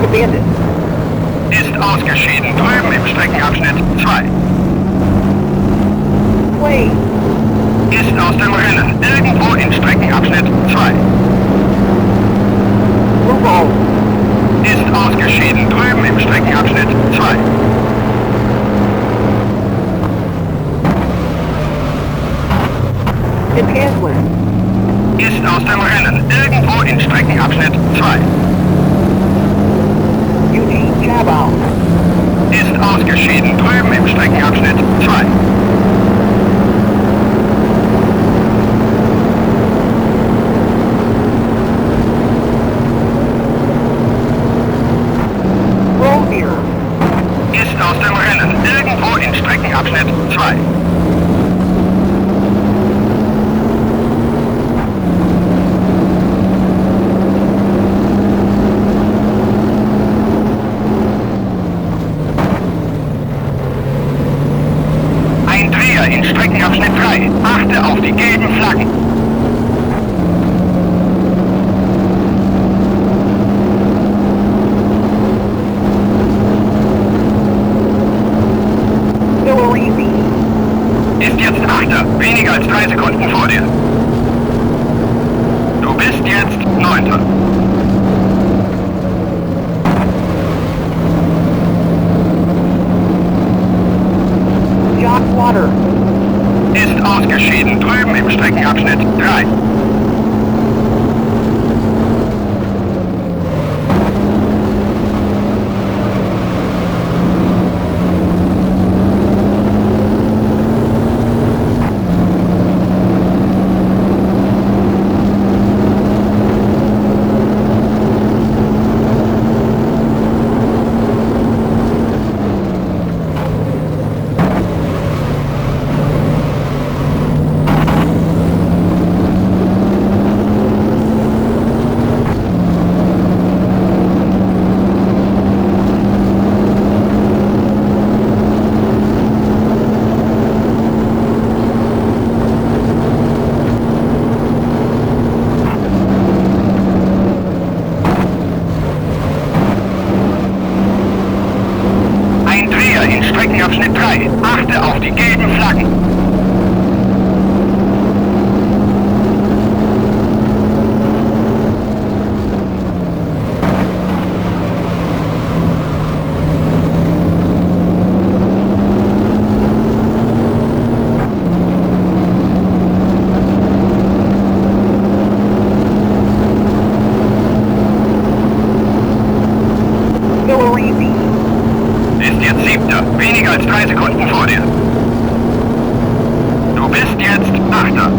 gewertet. Ist ausgeschieden. Drüben im Streckenabschnitt 2. Wait. Ist aus dem Rennen. Irgendwo in Streckenabschnitt 2. Move on. Ist ausgeschieden. Drüben im Streckenabschnitt 2. It's Hanslin. Ist aus dem Rennen. Irgendwo in Streckenabschnitt 2. Eugene Chabal. Ist ausgeschieden. Drüben im Streckenabschnitt 2. Rozier. Ist aus dem Rennen. Irgendwo in Streckenabschnitt 2. Ein Dreher in Streckenabschnitt 3. Achte auf die gelben Flaggen. Still easy. Ist jetzt Achter. Weniger als 3 Sekunden vor dir. Du bist jetzt Neunter. Jock Water. Ist ausgeschieden. Drüben im Streckenabschnitt 3. Ein Dreher in Streckenabschnitt 3. Achte auf die gelben Flaggen. Still easy. Ist jetzt Siebter. Weniger als 3 Sekunden vor dir. Du bist jetzt Achter.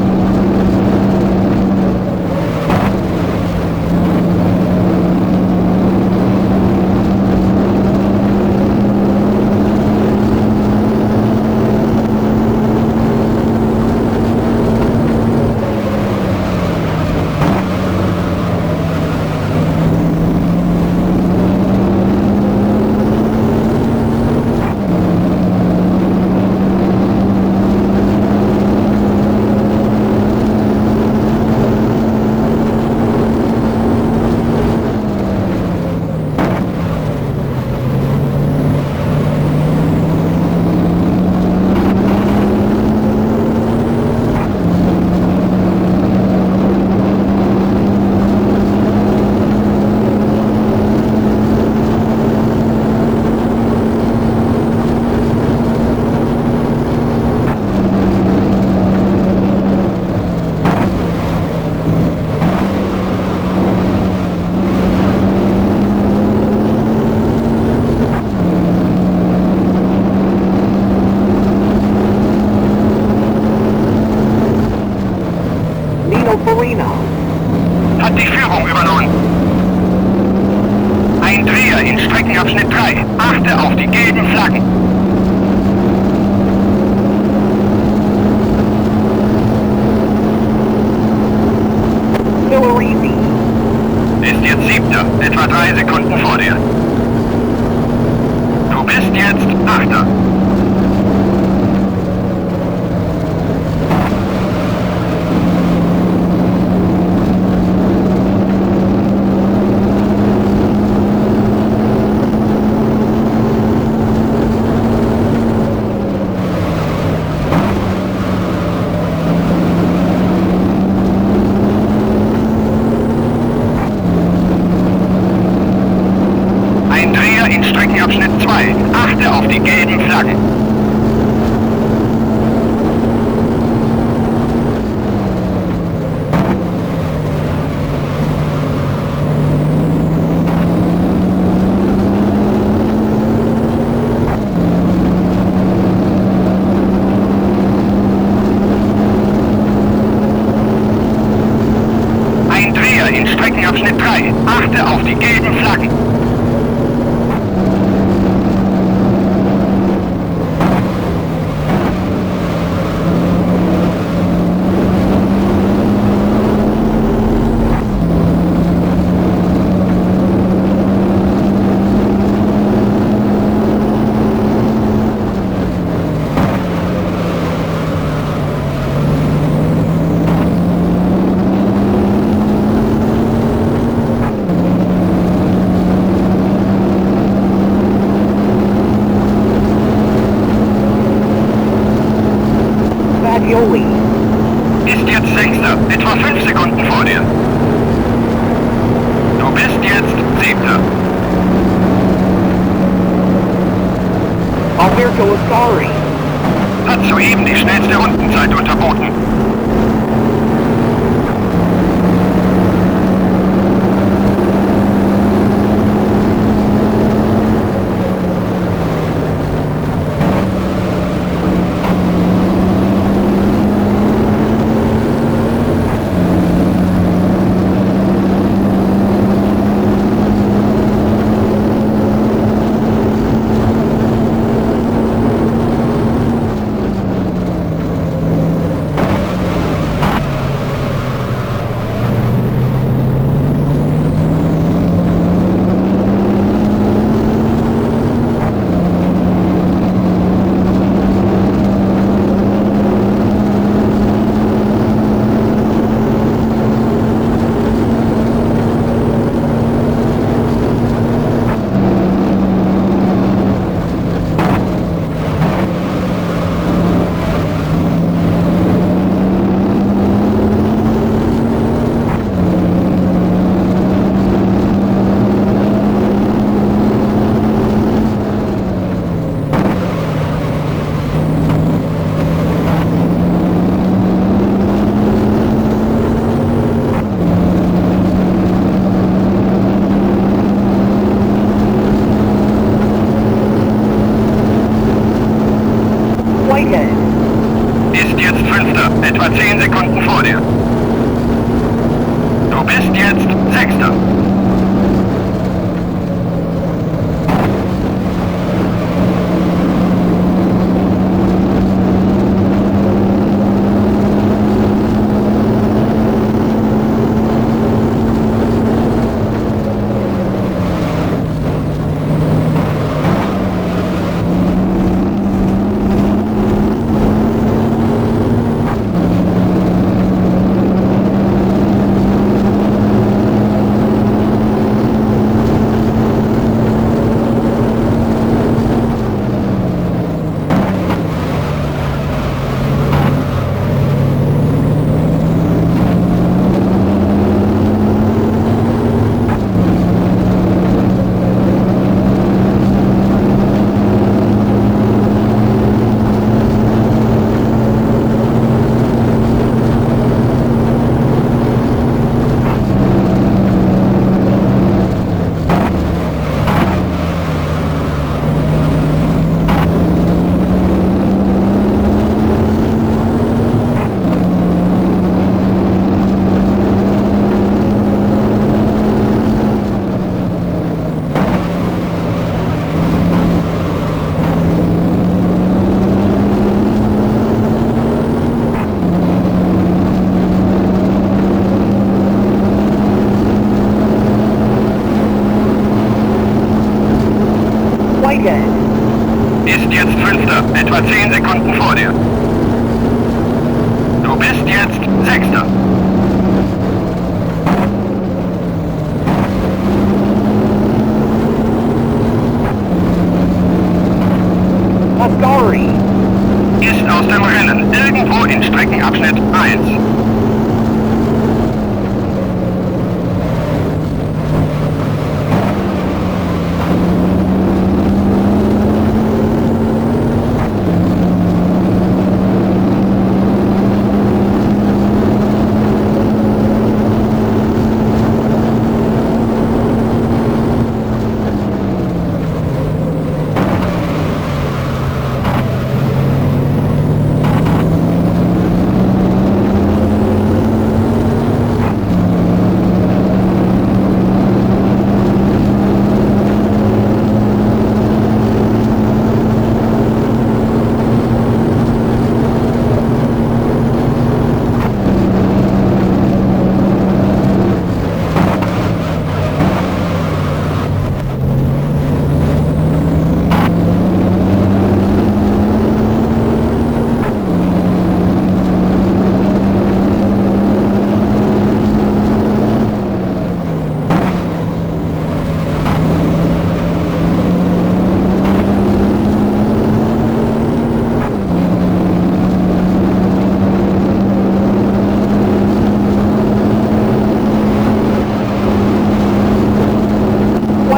Nino Farina. Hat die Führung übernommen. Ein Dreher in Streckenabschnitt 3. Achte auf die gelben Flaggen. Still easy. Ist jetzt Siebter. Etwa 3 Sekunden vor dir. Du bist jetzt Achter. Streckenabschnitt 2. Achte auf die gelben Flaggen. Ein Dreher in Streckenabschnitt 3. Achte auf die gelben Flaggen. Fagioli. Ist jetzt Sechster, etwa 5 Sekunden vor dir. Du bist jetzt Siebter. Alberto Ascari. Hat soeben die schnellste Rundenzeit unterboten. Whitehead. Ist jetzt Fünfter, etwa 10 Sekunden vor dir. Du bist jetzt Sechster. Whitehead. Ist jetzt Fünfter, etwa 10 Sekunden vor dir. Du bist jetzt Sechster. Ascari. Ist aus dem Rennen, irgendwo in Streckenabschnitt 1.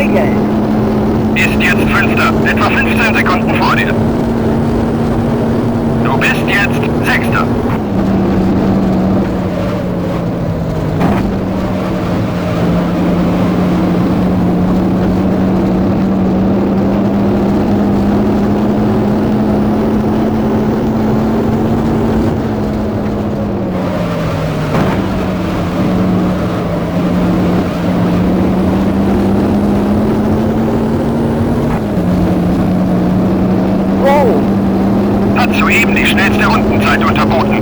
Whitehead. Ist jetzt Fünfter, etwa 15 Sekunden vor dir. Du bist jetzt Sechster. Roll. Hat soeben die schnellste Rundenzeit unterboten.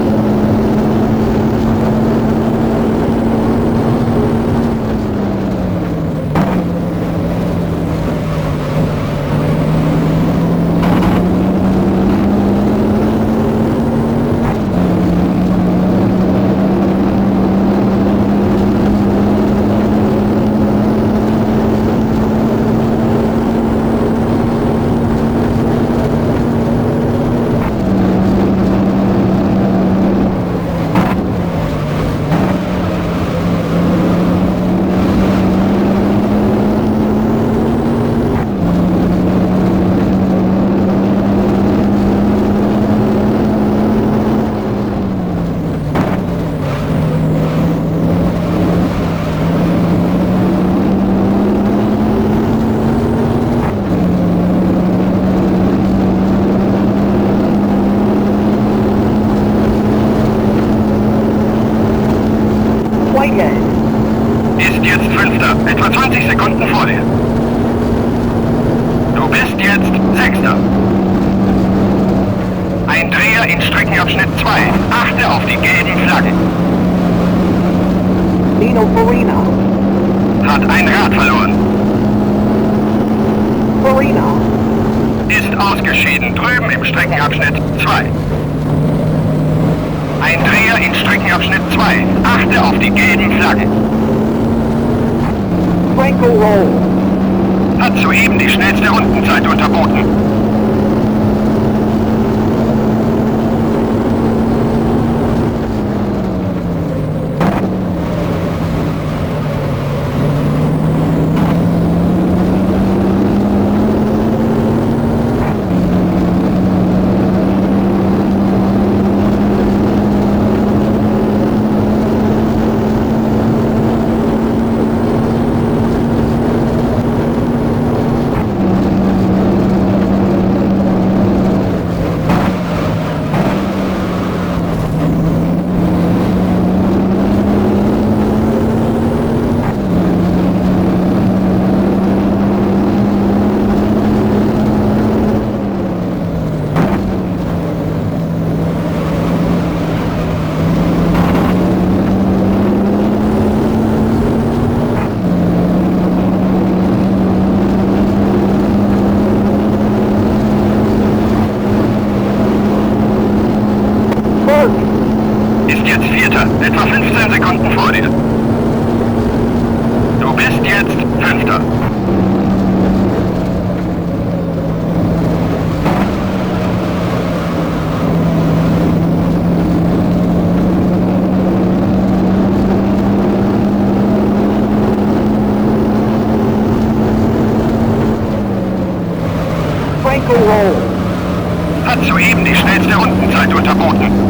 Whitehead. Ist jetzt Fünfter, etwa 20 Sekunden vor dir. Du bist jetzt Sechster. Ein Dreher in Streckenabschnitt 2. Achte auf die gelben Flaggen. Nino Farina. Hat ein Rad verloren. Farina. Ist ausgeschieden, drüben im Streckenabschnitt 2. Ein Dreher in Streckenabschnitt 2. Achte auf die gelben Flaggen. Franco Roll. Hat soeben die schnellste Rundenzeit unterboten. Ist jetzt Vierter, etwa 15 Sekunden vor dir. Du bist jetzt Fünfter. Franco Roll. Hat soeben die schnellste Rundenzeit unterboten.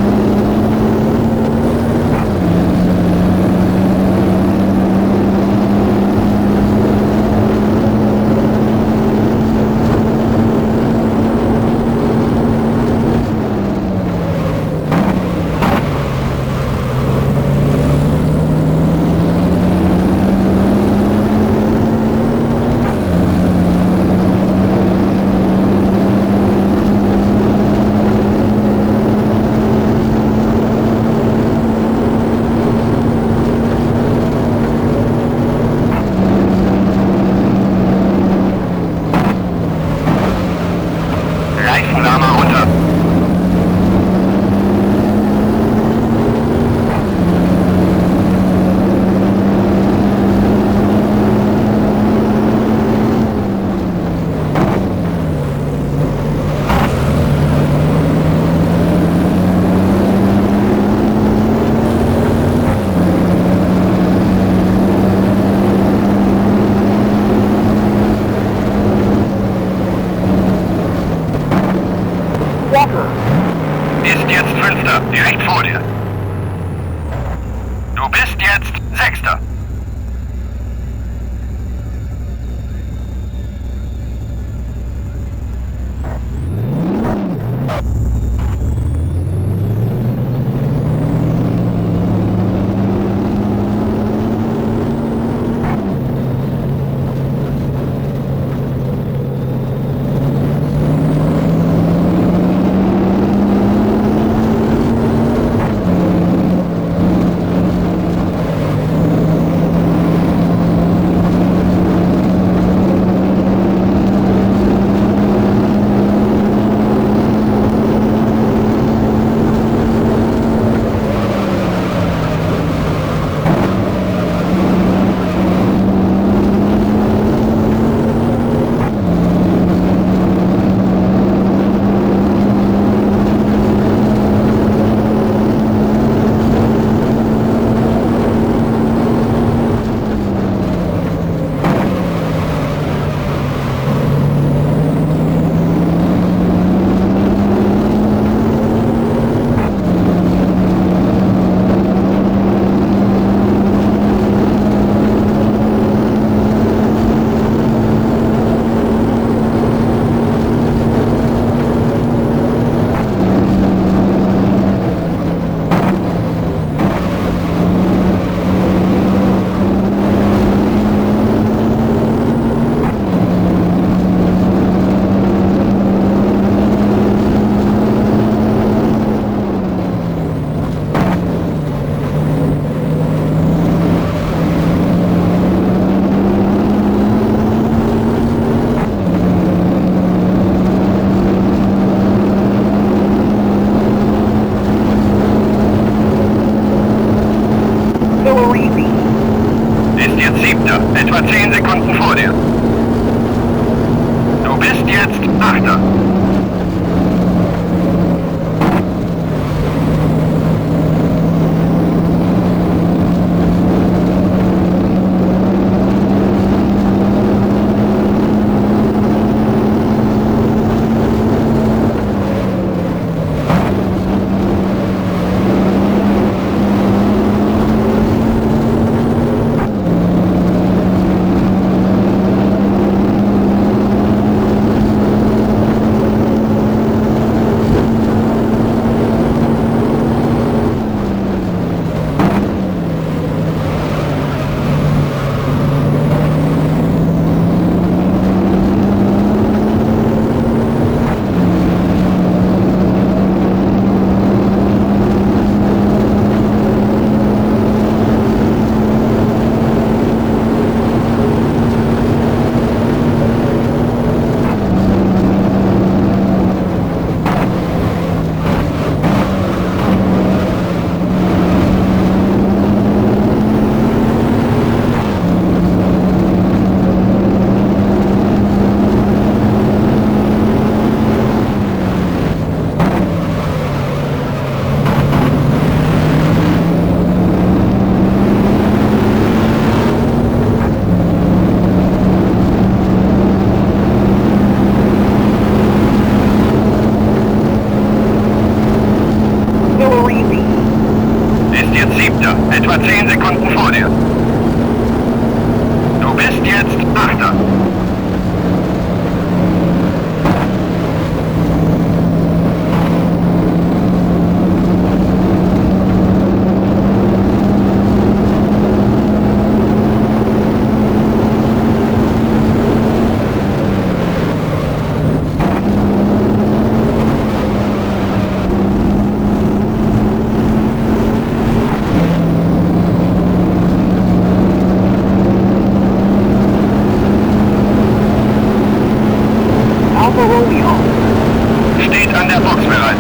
der Box bereit.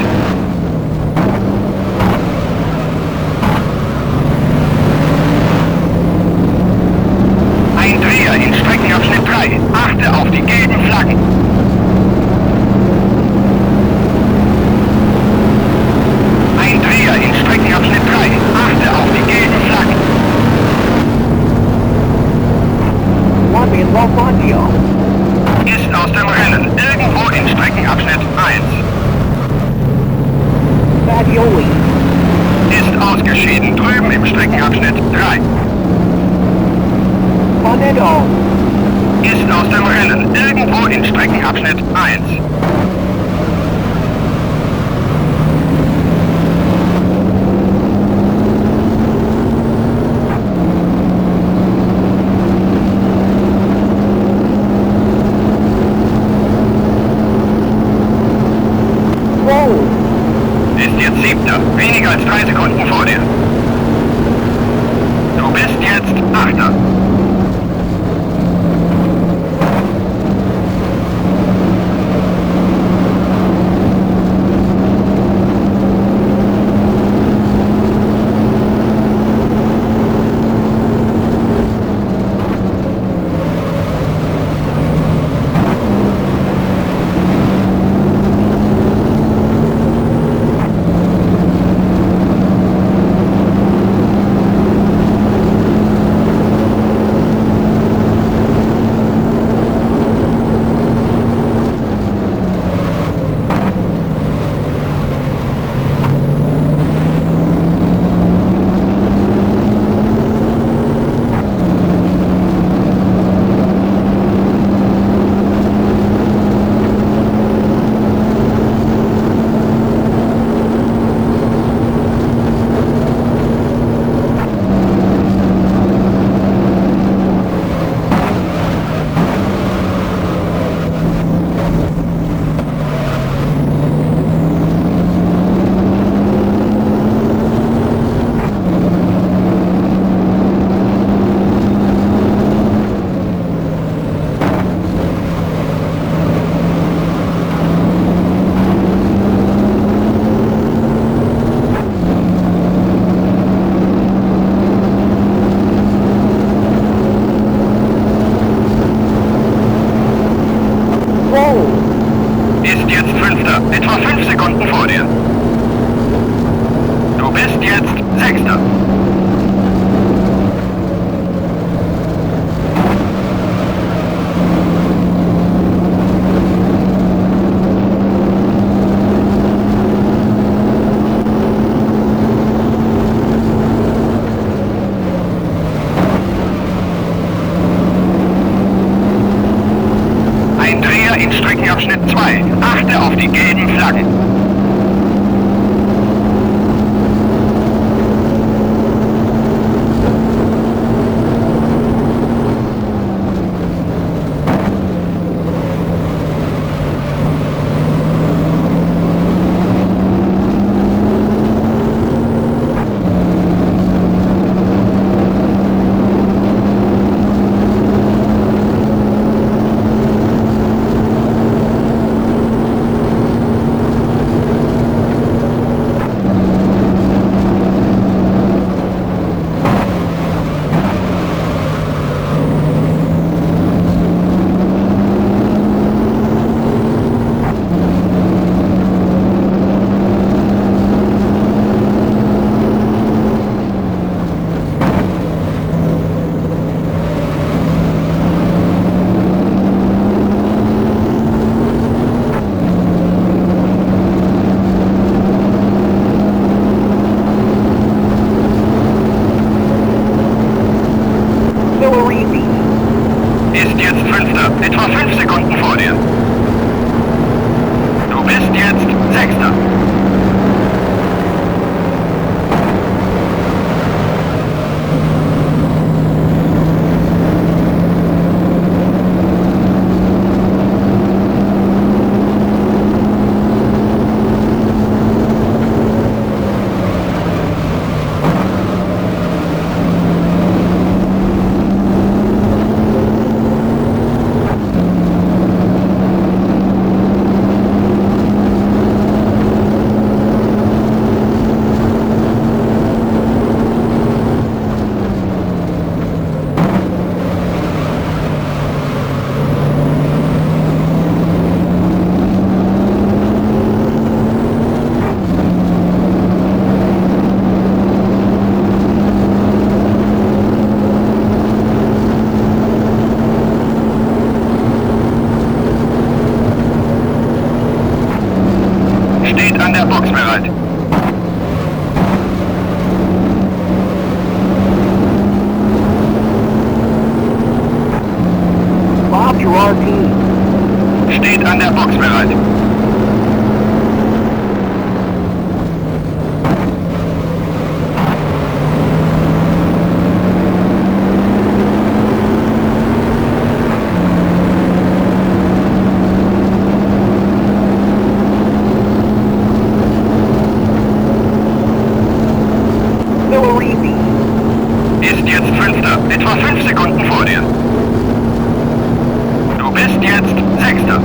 Ein Dreher in Streckenabschnitt 3. Achte auf die gelben Flaggen. Ein Dreher in Streckenabschnitt 3. Achte auf die gelben Flaggen. One in Lothadio. Ist aus dem Rennen. Irgendwo in Streckenabschnitt 1. Fadioli. Ist ausgeschieden. Drüben im Streckenabschnitt 3. Panedo. Ist aus dem Rennen. Irgendwo in Streckenabschnitt 1. Roll. Ist jetzt 7. Weniger als 3 Sekunden vor dir. Du bist jetzt 8. Ist jetzt 5. Etwa 5 Sekunden vor dir. Du bist jetzt 6. Ein Dreher in Streckenabschnitt 2. Achte auf die gelben Flaggen. Steht an der Box bereit. Still easy. Ist jetzt Fünfter. Etwa 5 Sekunden vor dir. Du bist jetzt Sechster.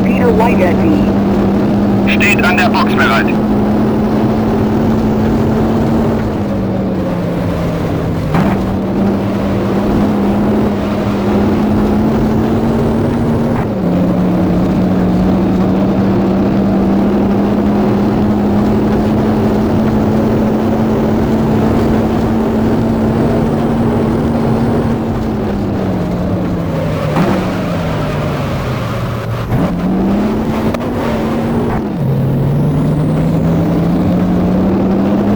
Peter Whitehead lead. Steht an der Box bereit.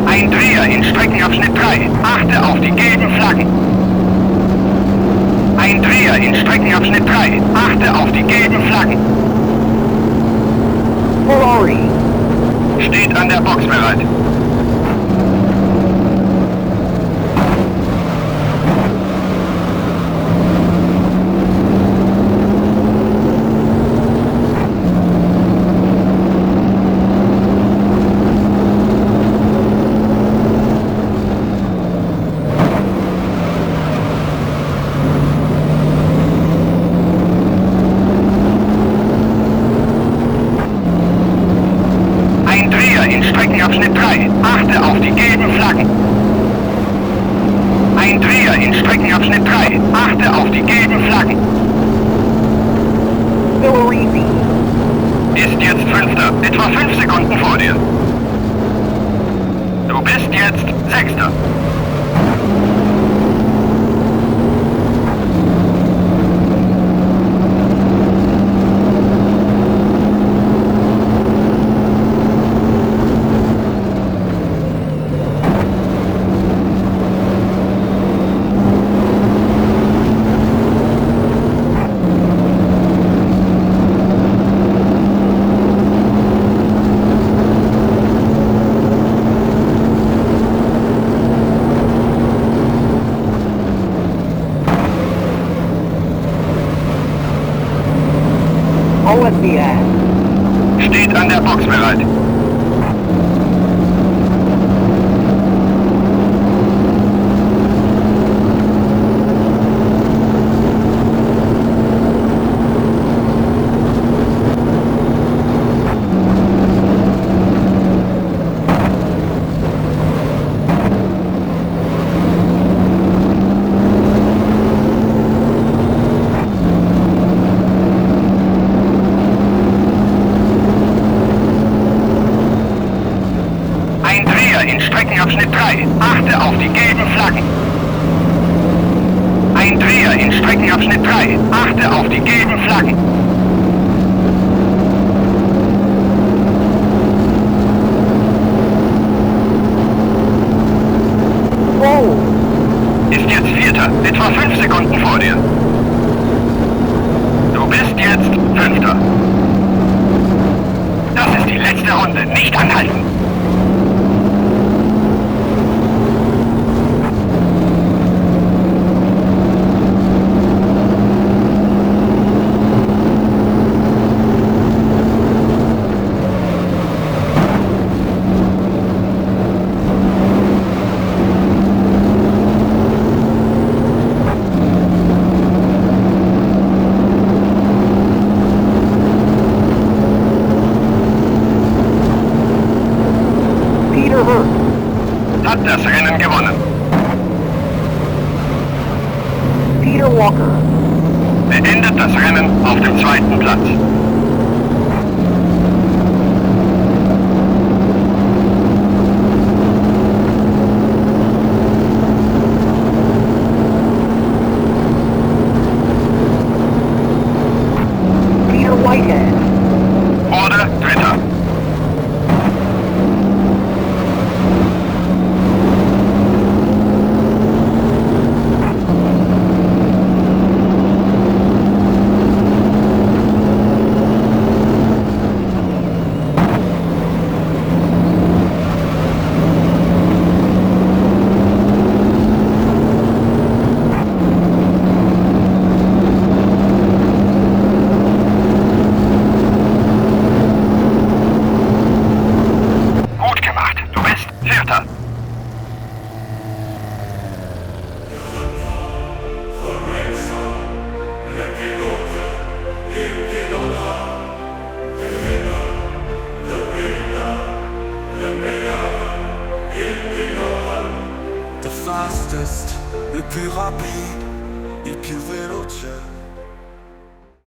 Ein Dreher in Streckenabschnitt 3. Achte auf die gelben Flaggen. Ein Dreher in Streckenabschnitt 3. Achte auf die gelben Flaggen. Ferrari. Steht an der Box bereit. Ein Dreher in Streckenabschnitt 3. Achte auf die gelben Flaggen. Ein Dreher in Streckenabschnitt 3. Achte auf die gelben Flaggen. Still easy. Ist jetzt Fünfter. Etwa 5 Sekunden vor dir. Du bist jetzt Sechster. OSDS. Steht an der Box bereit. Ein Dreher in Streckenabschnitt 3. Achte auf die gelben Flaggen. Ein Dreher in Streckenabschnitt 3. Achte auf die gelben Flaggen. Oh, Ist jetzt Vierter. Etwa 5 Sekunden vor dir. Du bist jetzt Fünfter. Das ist die letzte Runde. Nicht anhalten. Peter Hurt. Hat das Rennen gewonnen. Peter Walker. Beendet das Rennen auf dem 2. Platz. Peter Whitehead. Wurde Dritter. artist, il plus rapide, il più veloce.